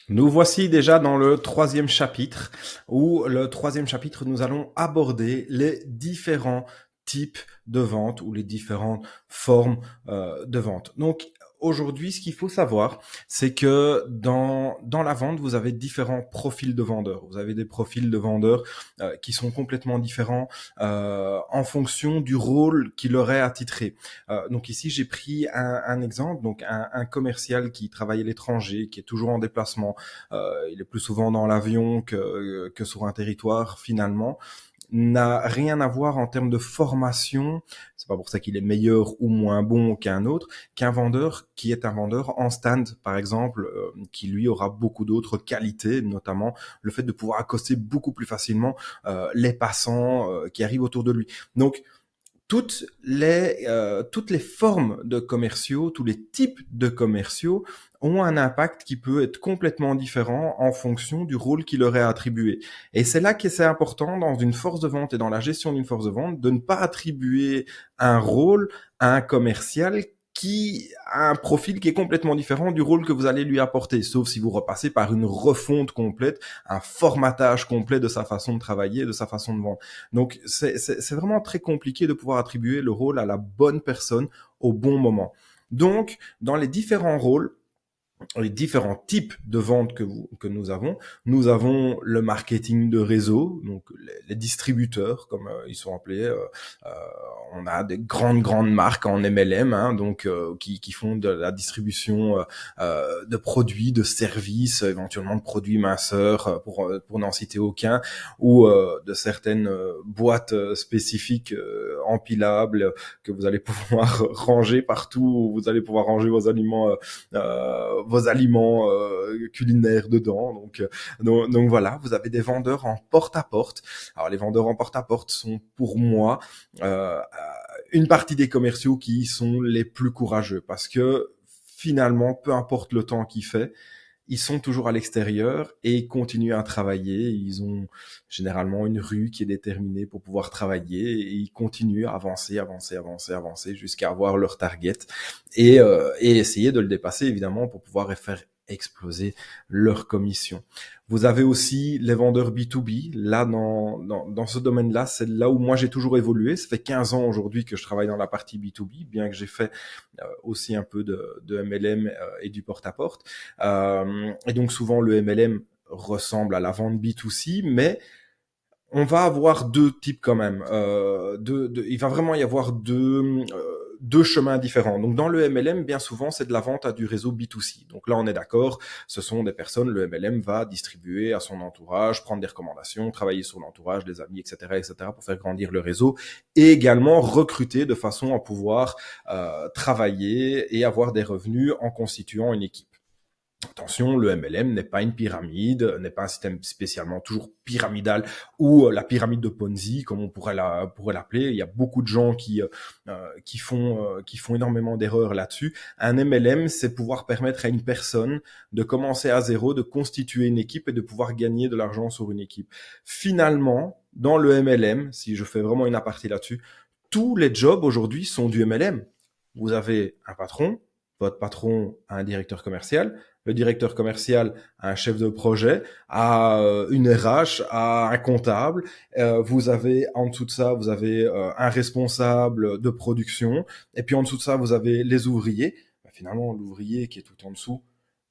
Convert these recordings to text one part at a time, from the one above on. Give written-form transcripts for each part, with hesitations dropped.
Nous voici déjà dans le troisième chapitre, où le troisième chapitre, nous allons aborder les différents types de vente ou les différentes formes de vente. Donc aujourd'hui, ce qu'il faut savoir, c'est que dans la vente, vous avez différents profils de vendeurs. Vous avez des profils de vendeurs qui sont complètement différents en fonction du rôle qui leur est attitré. Donc ici, j'ai pris un exemple, donc un commercial qui travaille à l'étranger, qui est toujours en déplacement. Il est plus souvent dans l'avion que sur un territoire finalement, n'a rien à voir en termes de formation. C'est pas pour ça qu'il est meilleur ou moins bon qu'un autre, qu'un vendeur qui est un vendeur en stand, par exemple, qui lui aura beaucoup d'autres qualités, notamment le fait de pouvoir accoster beaucoup plus facilement les passants qui arrivent autour de lui. Donc, toutes les formes de commerciaux, tous les types de commerciaux ont un impact qui peut être complètement différent en fonction du rôle qui leur est attribué. Et c'est là que c'est important dans une force de vente et dans la gestion d'une force de vente de ne pas attribuer un rôle à un commercial qui a un profil qui est complètement différent du rôle que vous allez lui apporter, sauf si vous repassez par une refonte complète, un formatage complet de sa façon de travailler, de sa façon de vendre. Donc, c'est vraiment très compliqué de pouvoir attribuer le rôle à la bonne personne au bon moment. Donc, dans les différents rôles, les différents types de ventes que nous avons le marketing de réseau, donc les distributeurs, comme ils sont appelés. Euh, on a des grandes marques en MLM, hein, donc qui font de la distribution de produits, de services, éventuellement de produits minceurs, pour n'en citer aucun, ou de certaines boîtes spécifiques empilables que vous allez pouvoir ranger partout, où vous allez pouvoir ranger vos aliments culinaires dedans. Donc voilà, vous avez des vendeurs en porte-à-porte. Alors les vendeurs en porte-à-porte sont pour moi une partie des commerciaux qui sont les plus courageux parce que finalement, peu importe le temps qu'il fait, ils sont toujours à l'extérieur et ils continuent à travailler. Ils ont généralement une rue qui est déterminée pour pouvoir travailler et ils continuent à avancer jusqu'à avoir leur target et essayer de le dépasser évidemment pour pouvoir faire exploser leur commission. Vous avez aussi les vendeurs B2B. Là, dans ce domaine-là, c'est là où moi j'ai toujours évolué. Ça fait 15 ans aujourd'hui que je travaille dans la partie B2B, bien que j'ai fait aussi un peu de MLM et du porte-à-porte. Et donc souvent le MLM ressemble à la vente B2C, mais on va avoir deux types quand même. Il va vraiment y avoir deux chemins différents. Donc dans le MLM, bien souvent, c'est de la vente à du réseau B2C. Donc là, on est d'accord, ce sont des personnes, le MLM va distribuer à son entourage, prendre des recommandations, travailler sur l'entourage, les amis, etc., pour faire grandir le réseau, et également recruter de façon à pouvoir travailler et avoir des revenus en constituant une équipe. Attention, le MLM n'est pas une pyramide, n'est pas un système spécialement toujours pyramidal ou la pyramide de Ponzi, comme on pourrait l'appeler. Il y a beaucoup de gens qui font énormément d'erreurs là-dessus. Un MLM, c'est pouvoir permettre à une personne de commencer à zéro, de constituer une équipe et de pouvoir gagner de l'argent sur une équipe. Finalement, dans le MLM, si je fais vraiment une aparté là-dessus, tous les jobs aujourd'hui sont du MLM. Vous avez un patron, votre patron a un directeur commercial, le directeur commercial a un chef de projet, a une RH, a un comptable. Vous avez en dessous de ça, vous avez un responsable de production. Et puis en dessous de ça, vous avez les ouvriers. Ben, finalement, l'ouvrier qui est tout en dessous,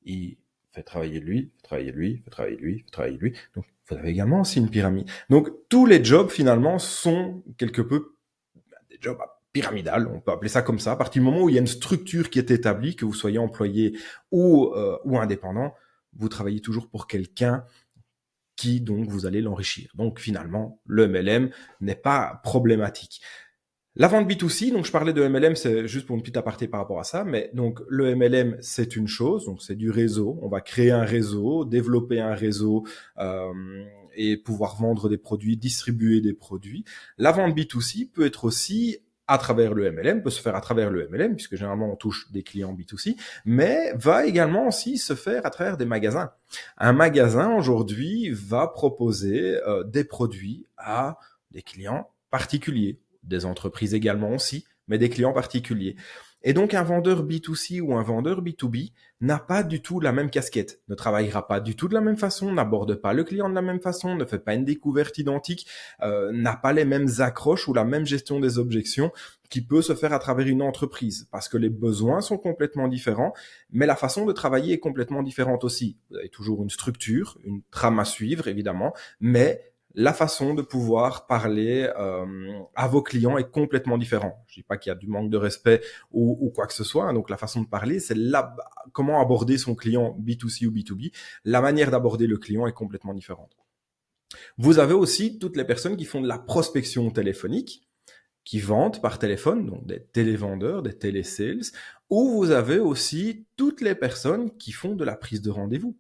il fait travailler lui, fait travailler lui, fait travailler lui, fait travailler lui. Donc vous avez également aussi une pyramide. Donc tous les jobs finalement sont quelque peu des jobs pyramidal, on peut appeler ça comme ça, à partir du moment où il y a une structure qui est établie, que vous soyez employé ou indépendant, vous travaillez toujours pour quelqu'un qui donc vous allez l'enrichir. Donc finalement, le MLM n'est pas problématique. La vente B2C, donc je parlais de MLM, c'est juste pour une petite aparté par rapport à ça, mais donc le MLM c'est une chose, donc c'est du réseau, on va créer un réseau, développer un réseau et pouvoir vendre des produits, distribuer des produits. La vente B2C peut être aussi à travers le MLM, peut se faire à travers le MLM, puisque généralement on touche des clients B2C, mais va également aussi se faire à travers des magasins. Un magasin aujourd'hui va proposer des produits à des clients particuliers, des entreprises également aussi, mais des clients particuliers. Et donc un vendeur B2C ou un vendeur B2B n'a pas du tout la même casquette, ne travaillera pas du tout de la même façon, n'aborde pas le client de la même façon, ne fait pas une découverte identique, n'a pas les mêmes accroches ou la même gestion des objections qui peut se faire à travers une entreprise, parce que les besoins sont complètement différents, mais la façon de travailler est complètement différente aussi. Vous avez toujours une structure, une trame à suivre évidemment, mais la façon de pouvoir parler à vos clients est complètement différente. Je dis pas qu'il y a du manque de respect ou quoi que ce soit. Donc la façon de parler, c'est comment aborder son client B2C ou B2B. La manière d'aborder le client est complètement différente. Vous avez aussi toutes les personnes qui font de la prospection téléphonique, qui vendent par téléphone, donc des télévendeurs, des télésales, ou vous avez aussi toutes les personnes qui font de la prise de rendez-vous.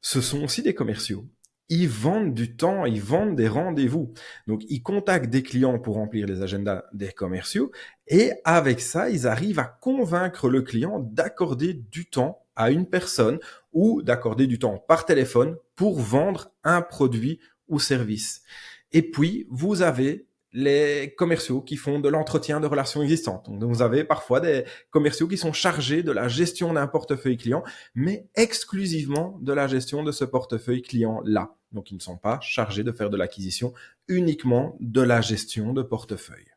Ce sont aussi des commerciaux. Ils vendent du temps, ils vendent des rendez-vous. Donc, ils contactent des clients pour remplir les agendas des commerciaux et avec ça, ils arrivent à convaincre le client d'accorder du temps à une personne ou d'accorder du temps par téléphone pour vendre un produit ou service. Et puis, vous avez les commerciaux qui font de l'entretien de relations existantes. Donc, vous avez parfois des commerciaux qui sont chargés de la gestion d'un portefeuille client, mais exclusivement de la gestion de ce portefeuille client-là. Donc, ils ne sont pas chargés de faire de l'acquisition, uniquement de la gestion de portefeuille.